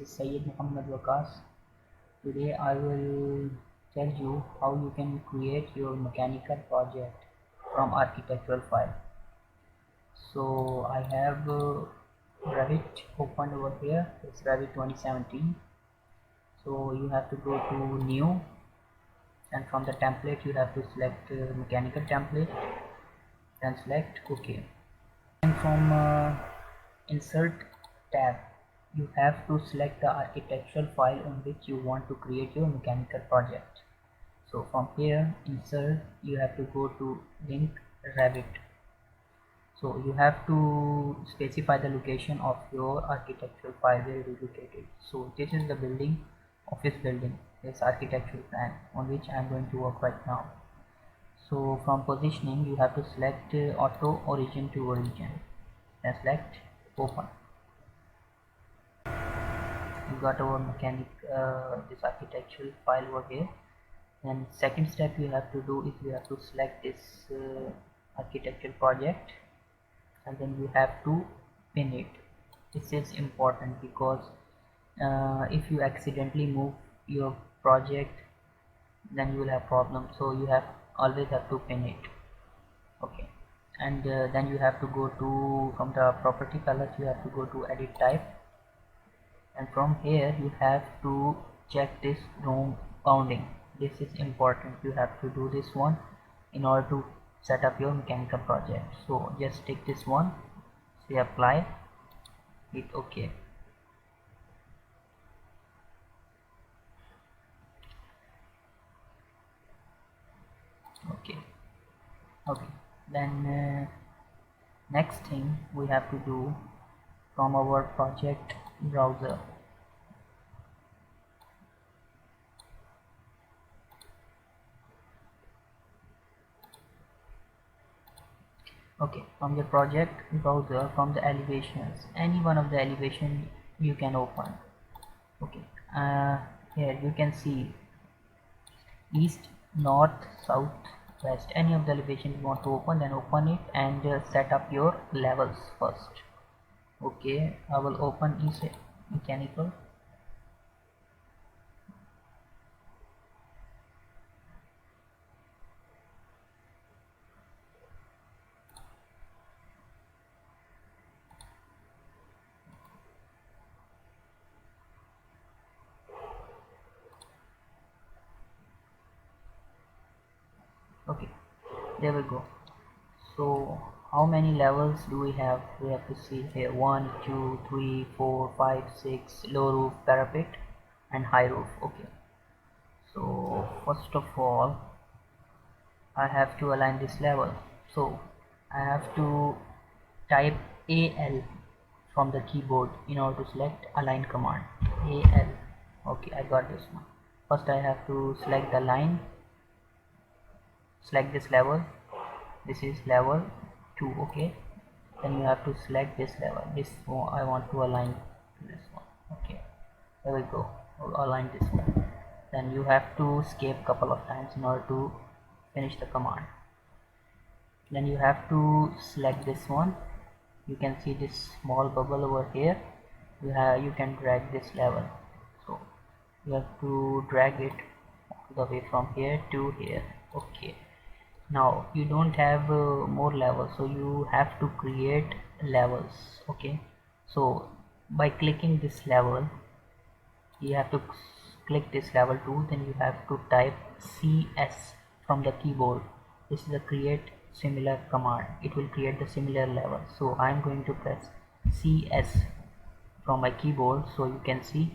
is Syed Muhammad Waqas. Today I will tell you how you can create your mechanical project from architectural file. So I have Revit opened over here. It's Revit 2017. So you have to go to new, and from the template you have to select mechanical template, then select OK. And from insert tab you have to select the architectural file on which you want to create your mechanical project. So from here insert, you have to go to link Revit. So you have to specify the location of your architectural file where it is located. So this is the building, office building, this architectural plan on which I am going to work right now. So from positioning you have to select auto origin to origin, then select open. You got our mechanic this architectural file over here. And second step you have to do is you have to select this architectural project, and then you have to pin it. This is important because if you accidentally move your project, then you will have problem. So you always have to pin it. Okay. And then you have to go to, from the property colors you have to go to edit type, and from here you have to check this room bounding. This is important. You have to do this one in order to set up your mechanical project. So just take this one, say apply, hit OK. Okay, then next thing we have to do, from our project browser, from the project browser, from the elevations, any one of the elevation you can open. Here you can see east, north, south, west, any of the elevation you want to open, then open it and set up your levels first. Okay, I will open east mechanical. Okay, there we go. So how many levels do we have? We have to see here: 1 2 3 4 5 6, low roof, parapet, and high roof. Okay, so first of all I have to align this level. So I have to type AL from the keyboard in order to select align command. AL. Okay, I got this one. First I have to select the line, select this level. This is level 2. Okay, then you have to select this level. This one I want to align to this one. Okay, there we go. We'll align this one. Then you have to escape couple of times in order to finish the command. Then you have to select this one. You can see this small bubble over here. You can drag this level. So you have to drag it all the way from here to here. Okay, now you don't have more levels, so you have to create levels. Okay, so by clicking this level, you have to click this level 2, then you have to type CS from the keyboard. This is a create similar command. It will create the similar level. So I'm going to press CS from my keyboard. So you can see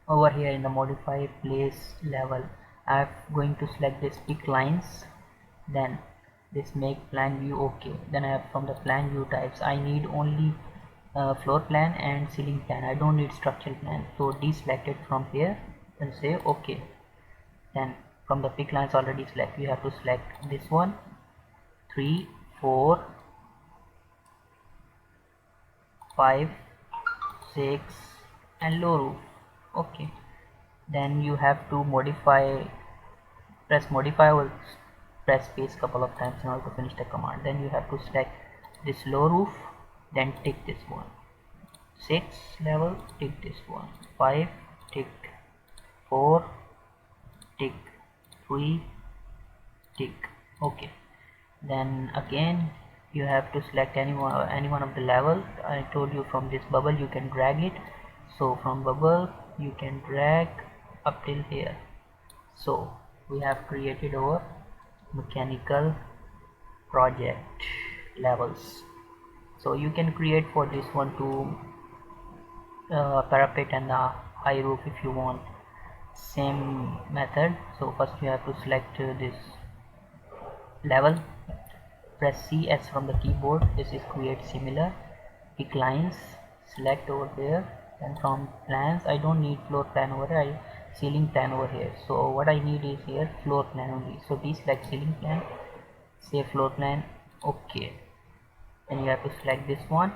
over here in the modify place level, I'm going to select this pick lines, then this make plan view. Okay, then I have from the plan view types, I need only floor plan and ceiling plan. I don't need structural plan, so deselect it from here and say okay. Then from the pick lines already select, you have to select this one, 3 4 5 6 and low roof. Okay, then you have to modify, press modify or press space couple of times in order to finish the command. Then you have to select this low roof, then tick this one, 6 level, tick this one. 5, tick. 4, tick. 3, tick. Okay, then again you have to select any one of the levels. I told you from this bubble you can drag it, so from bubble you can drag up till here. So we have created our mechanical project levels. So you can create for this one to parapet and the high roof if you want, same method. So first you have to select this level, press C as from the keyboard. This is create similar, pick lines, select over there, and from plans I don't need floor plan over here, ceiling plan over here. So what I need is here floor plan only. So deselect ceiling plan, say floor plan. Okay, and you have to select this one,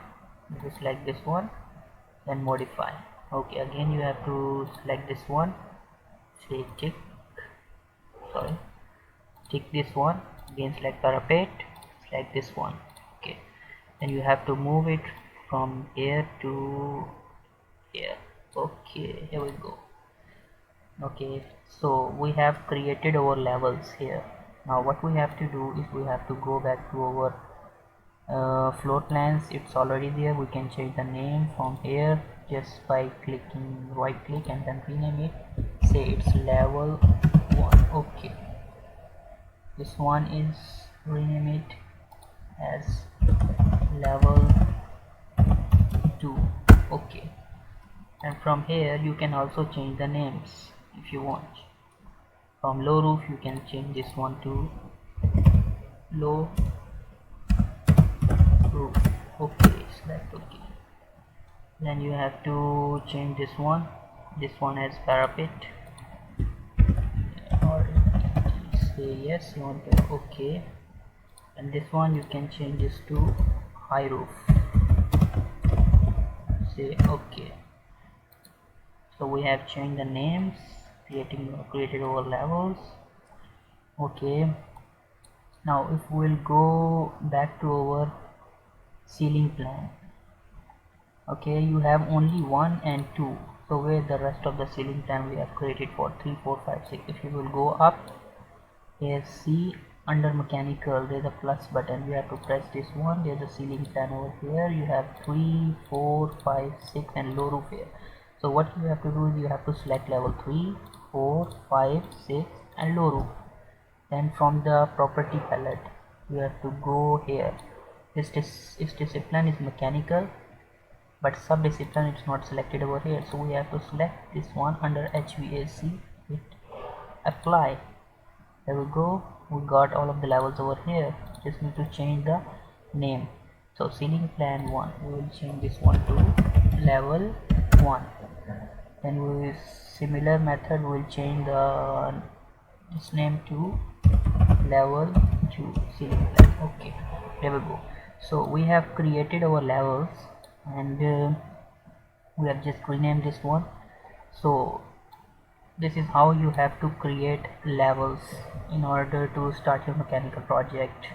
then modify. Okay, again you have to select this one, say tick, sorry, tick this one, again select parapet, select this one. Okay, then you have to move it from here to here. Okay, here we go. Okay, so we have created our levels here. Now what we have to do is we have to go back to our floor plans. It's already there. We can change the name from here just by clicking right click and then rename it. Say it's level 1. Okay, this one is rename it as level 2. Okay, and from here you can also change the names if you want. From low roof you can change this one to low roof. Okay, select OK. Then you have to change this one as parapet, or say yes you want to. Okay, and this one you can change this to high roof, say OK. So we have changed the names, created our levels. Okay, now if we'll go back to our ceiling plan. Okay, you have only 1 and 2, so where the rest of the ceiling plan we have created for 3, 4, 5, 6. If you will go up here, see under mechanical there's a plus button, you have to press this one. There's a ceiling plan over here. You have 3, 4, 5, 6 and low roof here. So what you have to do is you have to select level 3, 4, 5, 6 and low roof. Then from the property palette you have to go here. This discipline is mechanical, but sub-discipline it's not selected over here, so we have to select this one under HVAC, hit apply. There we go, we got all of the levels over here. Just need to change the name. So ceiling plan 1, we will change this one to level 1. Then we will similar method, we will change this name to level 2 ceiling plan. Okay, there we go. So we have created our levels, and we have just renamed this one. So this is how you have to create levels in order to start your mechanical project.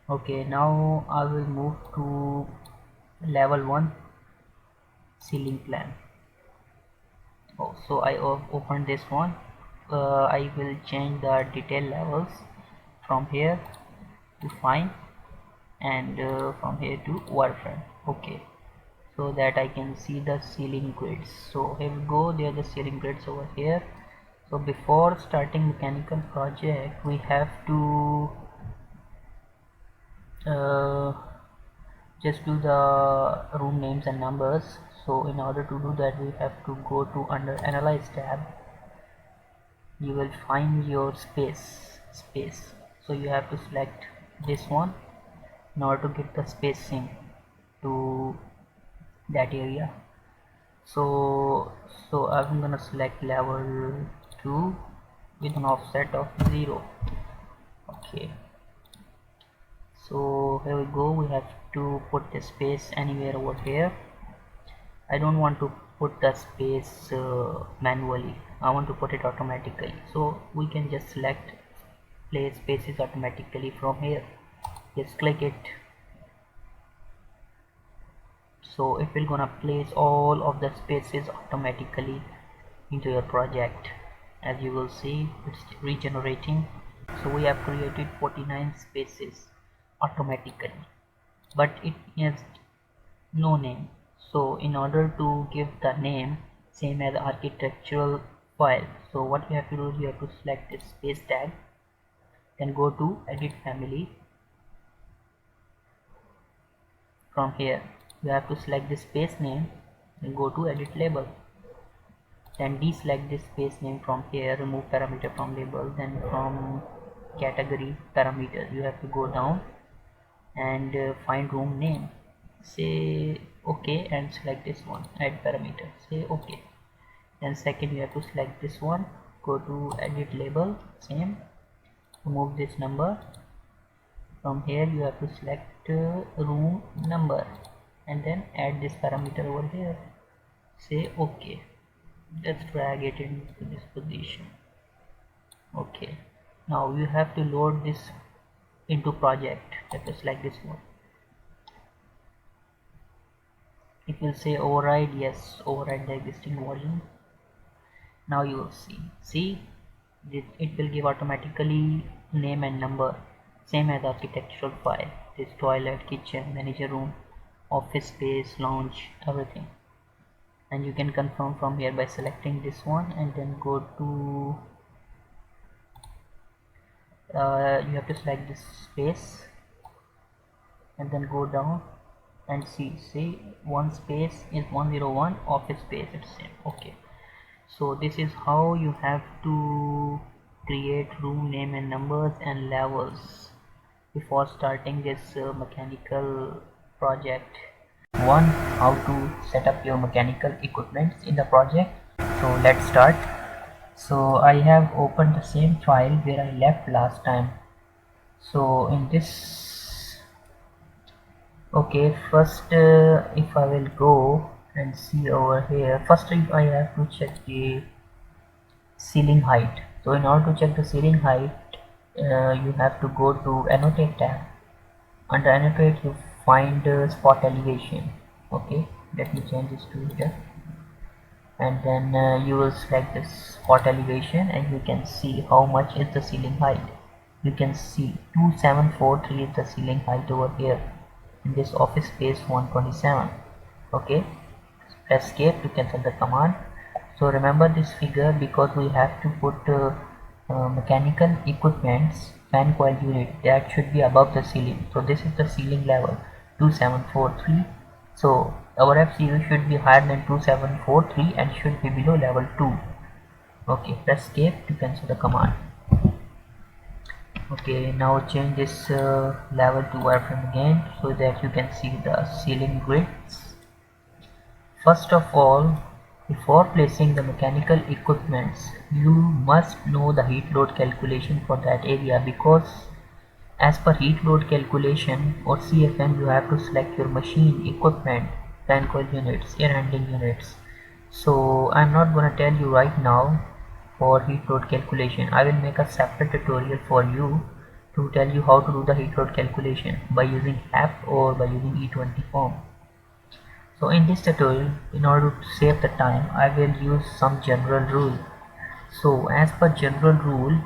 Okay, now I will move to level 1 ceiling plan. So I opened this one. I will change the detail levels from here to fine, and from here to wireframe. Okay, so that I can see the ceiling grids. So here we go, there are the ceiling grids over here. So before starting mechanical project we have to just do the room names and numbers. So in order to do that we have to go to under analyze tab. You will find your space. So you have to select this one in order to get the spacing to that area. So I'm gonna select level 2 with an offset of 0. Okay, so here we go, we have to put the space anywhere over here. I don't want to put the space manually, I want to put it automatically. So we can just select place spaces automatically from here. Just click it. so it will gonna place all of the spaces automatically into your project. As you will see, it's regenerating. So we have created 49 spaces automatically, but it has no name. So in order to give the name same as architectural file, so what you have to do is you have to select this space tag, then go to edit family. From here you have to select this space name and go to edit label, then deselect this space name from here, remove parameter from label, then from category parameter you have to go down and find room name, say OK and select this one, add parameter, say OK. Then second you have to select this one, go to edit label, same, remove this number. From here you have to select room number and then add this parameter over here, say OK. Just drag it into this position. Okay, now you have to load this into project. Let us select this one. It will say override, yes, override the existing version. Now you will see it will give automatically name and number same as architectural file. This toilet, kitchen, manager room, office space, lounge, everything. And you can confirm from here by selecting this one and then go to you have to select this space and then go down and see one space is 101, office space it's same. Okay, so this is how you have to create room name and numbers and levels before starting this mechanical project. One, how to set up your mechanical equipment in the project. So let's start. So I have opened the same file where I left last time. So in this, okay, first if I will go and see over here, first I have to check the ceiling height. So in order to check the ceiling height, you have to go to annotate tab. Under annotate you find spot elevation. Okay, let me change this to here, and then you will select this spot elevation and you can see how much is the ceiling height. You can see 2743 is the ceiling height over here in this office space 127. Okay, press escape to cancel the command. So remember this figure because we have to put mechanical equipments fan coil unit that should be above the ceiling. So this is the ceiling level 2743. So our FCU should be higher than 2743 and should be below level 2. Okay, press escape to cancel the command. Okay, now change this level to wireframe again so that you can see the ceiling grids. First of all, before placing the mechanical equipments, you must know the heat load calculation for that area, because as per heat load calculation or CFM you have to select your machine, equipment, fan coil units, air handling units. So I'm not gonna tell you right now for heat load calculation. I will make a separate tutorial for you to tell you how to do the heat load calculation by using HAP or by using E20 form. So in this tutorial, in order to save the time, I will use some general rule. So as per general rule,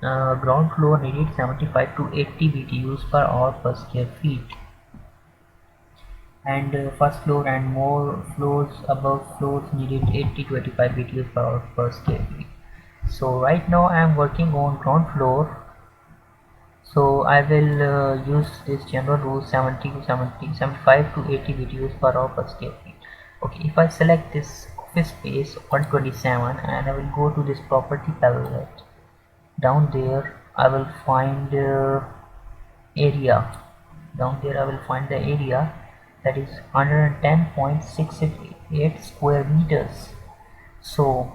ground floor needed 75 to 80 BTUs per hour per square feet, and first floor and more floors above floors needed 80 to 85 BTUs per hour per square feet. So right now I am working on ground floor, so I will use this general rule 75 to 80 BTUs per hour per square feet. Okay, if I select this office space 127 and I will go to this property palette, down there I will find area. Down there I will find the area that is 110.668 square meters. So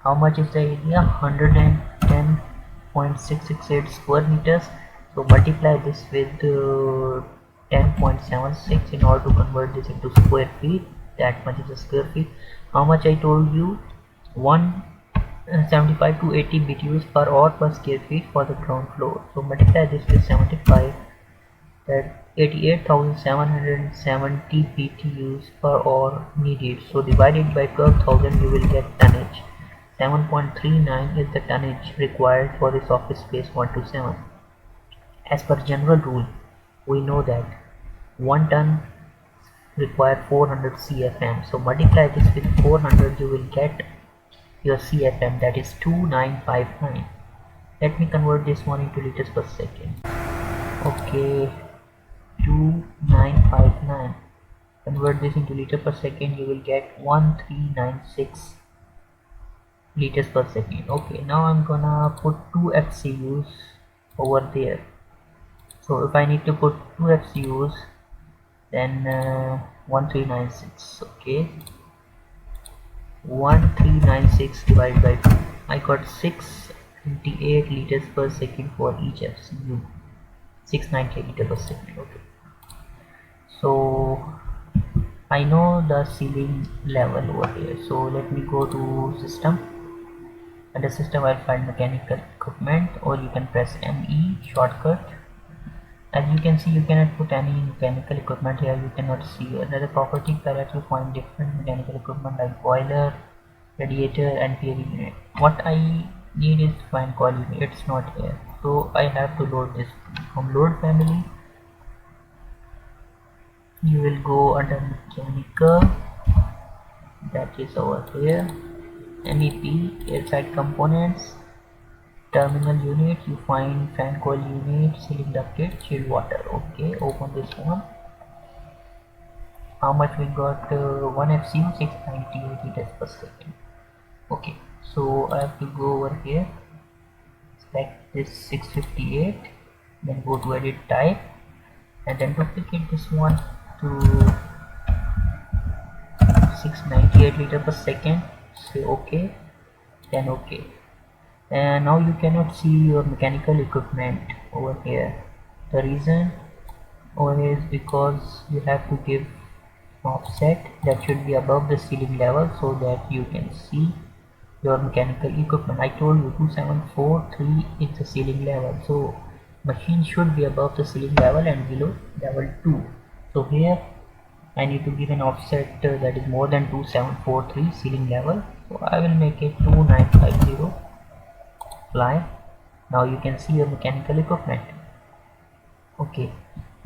how much is the area? 110.668 square meters. So multiply this with 10.76 in order to convert this into square feet. That much is a square feet. How much I told you? 75 to 80 BTUs per hour per square feet for the ground floor. So multiply this with 75, that 88,770 BTUs per hour needed. So divided by 12,000 you will get tonnage. 7.39 is the tonnage required for this office space 127. As per general rule, we know that 1 ton require 400 CFM. So multiply this with 400, you will get your CFM, that is 2959. Let me convert this one into liters per second. Okay, 2959. Convert this into liter per second, you will get 1396 liters per second. Okay, now I'm gonna put 2 FCUs over there. So if I need to put 2 FCUs, then 1396. Okay, 1396 divided by 2. I got 698 liters per second for each FCU. 698 liters per second. Okay, so I know the ceiling level over here. So let me go to system. Under system I'll find mechanical equipment, or you can press ME shortcut. As you can see, you cannot put any mechanical equipment here. You cannot see another property palette. You find different mechanical equipment like boiler, radiator and PV unit. What I need is to find coil unit. It's not here, so I have to load this from load family. You will go under mechanical, that is over here, MEP, airside components, terminal unit. You find fan coil unit, ceiling ducted, chilled water. Okay, open this one. How much we got? 1 FCU 698 liters per second. Okay, so I have to go over here, select this 658, then go to edit type, and then duplicate this one to 698 liters per second. Say okay, then okay. And now you cannot see your mechanical equipment over here. The reason over here is because you have to give offset that should be above the ceiling level so that you can see your mechanical equipment. I told you 2743 is the ceiling level, so machine should be above the ceiling level and below level 2. So here I need to give an offset that is more than 2743 ceiling level, so I will make it 2950. Apply. Now you can see your mechanical equipment. Okay,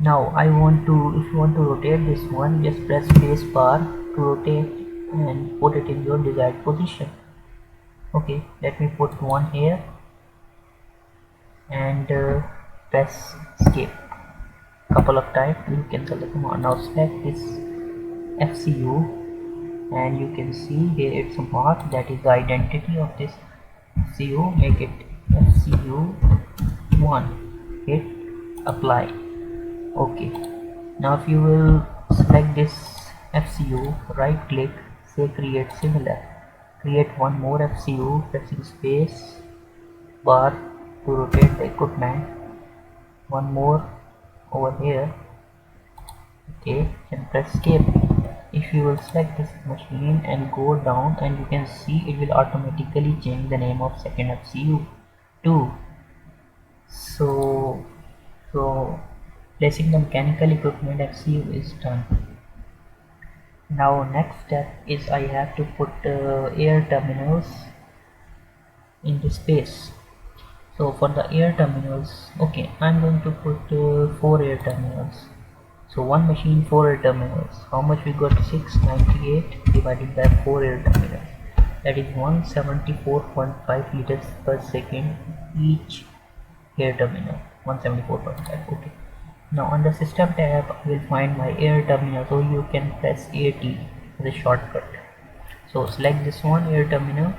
now I want to, if you want to rotate this one, just press space bar to rotate and put it in your desired position. Okay, let me put one here and press escape couple of times. You cancel the command. Now select this FCU and you can see here it's a mark, that is the identity of this FCU. Make it FCU1, hit apply. Okay, now if you will select this FCU, right click, say create similar, create one more FCU, pressing space bar to rotate the equipment, one more over here. Okay, and press escape. If you will select this machine and go down, and you can see it will automatically change the name of second FCU to. So placing the mechanical equipment FCU is done. Now next step is I have to put air terminals in the space. So for the air terminals, okay, I'm going to put 4 air terminals. So one machine, 4 air terminals. How much we got? 698 divided by 4 air terminals, that is 174.5 liters per second each air terminal. 174.5. okay, now on the system tab I will find my air terminal, so you can press AT as a shortcut. So select this one, air terminal.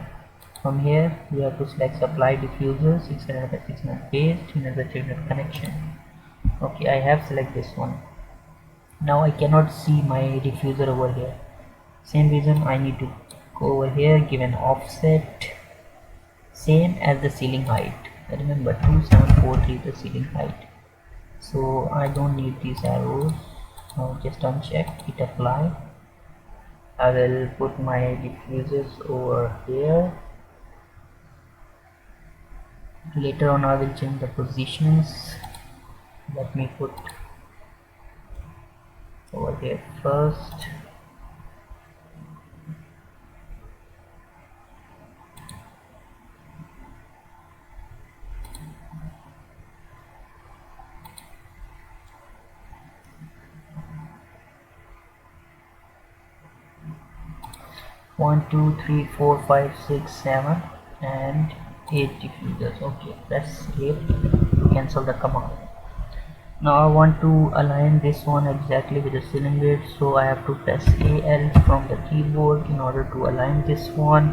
From here you have to select supply diffuser, 600 by 600 base, 300 by 300 connection. Okay, I have select this one. Now I cannot see my diffuser over here. Same reason, I need to go over here, give an offset same as the ceiling height. Remember 2743 is the ceiling height, so I don't need these arrows. Now just uncheck, hit apply. I will put my diffusers over here. Later on I will change the positions. Let me put over here first. 1 2 3 4 5 6 7 and 8 diffusers. Okay, press escape to cancel the command. Now I want to align this one exactly with the cylinder, so I have to press AL from the keyboard in order to align this one.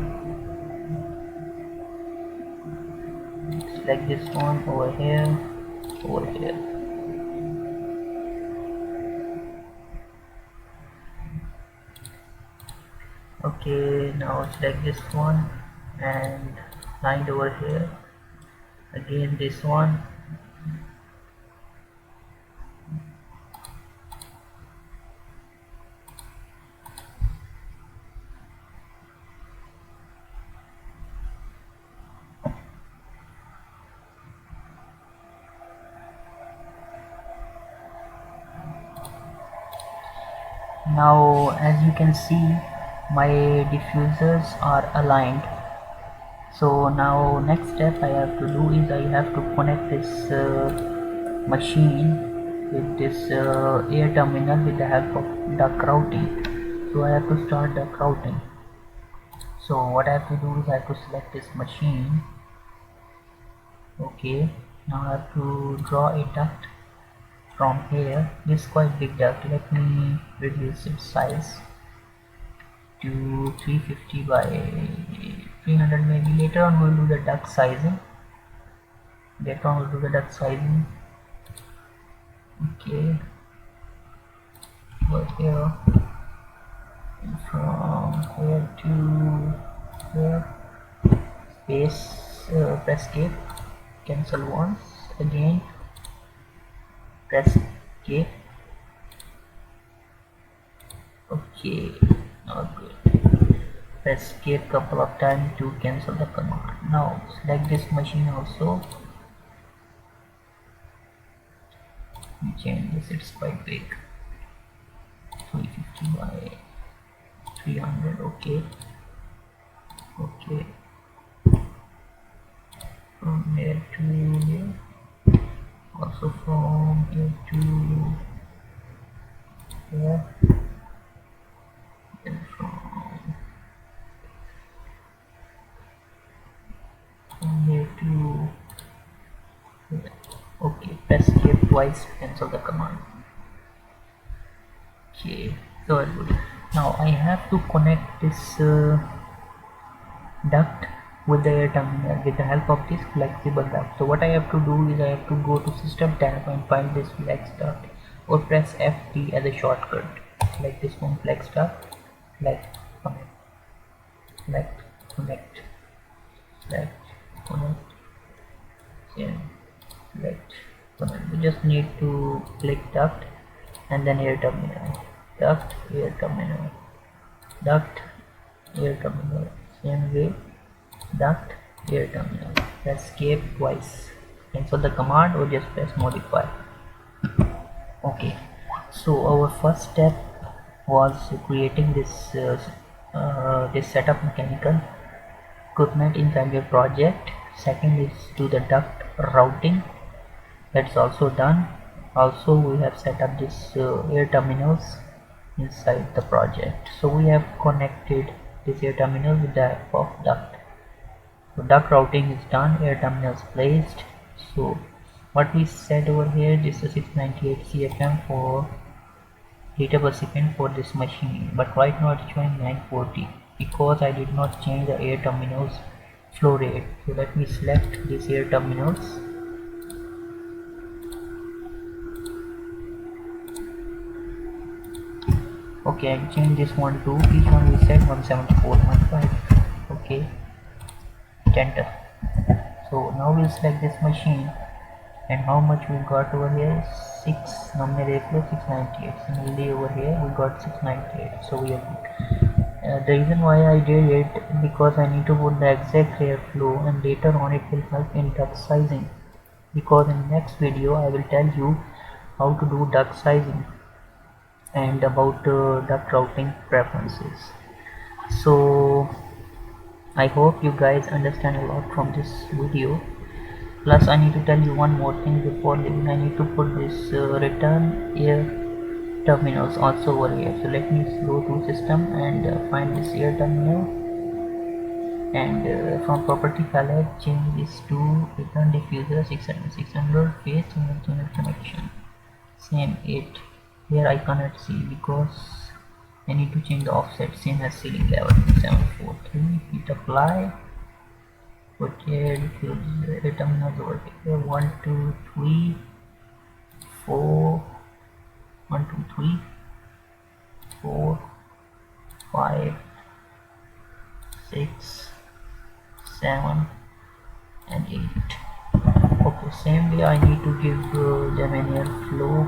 Select this one over here, over here. Okay, now select this one and line over here, again this one. Now as you can see, my diffusers are aligned. So now next step I have to do is I have to connect this machine with this air terminal with the help of duck routing. So I have to start duck routing. So what I have to do is I have to select this machine. Okay, now I have to draw a duct from here. This is quite big duct. Let me reduce its size to 350 by 300 maybe. Later on we'll do the duct sizing. Okay, over here, and from here to here, space, press escape, cancel once, again press escape. Okay, not good. Press escape couple of times to cancel the command. Now select this machine also. Change this, it's quite big, 350 by 300. Okay, from here to here, also from here to here, and from here to here. Okay, press escape twice to cancel the command. Okay, so good. Now I have to connect this duct with the air terminal with the help of this flexible duct. So what I have to do is I have to go to system tab and find this flex duct, or press FD as a shortcut. Select this one, flex duct, select connect, select connect, select connect, and select connect. We just need to click duct and then air terminal, duct, air terminal, duct, air terminal, same way, duct, air terminal. Press escape twice, cancel the command, or just press modify. Okay, so our first step was creating this setup mechanical equipment inside your project. Second is to the duct routing, that's also done. Also we have set up this air terminals inside the project. So we have connected this air terminal with the help of duct. So duct routing is done, air terminals placed. So what we said over here, this is 698 CFM for liter per second for this machine, but right now it's showing 940 because I did not change the air terminals flow rate. So let me select these air terminals. Okay, I change this one to, each one we set 174.5. okay, enter. So now we'll select this machine, and how much we got over here, 6 nominal airflow 698. Similarly over here we got 698, so we are good. The reason why I did it because I need to put the exact airflow, and later on it will help in duct sizing, because in the next video I will tell you how to do duct sizing. and about duct routing preferences. So I hope you guys understand a lot from this video. Plus I need to tell you one more thing before leaving. I need to put this return air terminals also over here. So let me go to system and find this air terminal, and from property palette change this to return diffuser 600 phase channel connection. Same 8. Here I cannot see because I need to change the offset, same as ceiling level 743. Hit apply. Put here diffuser terminals over here. 1 2 3 4 1 2 3 4 5 6 7 and 8. Okay, same way I need to give them an airflow.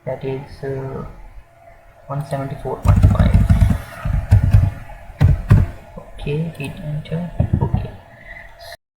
That is 174.5. Okay, hit enter.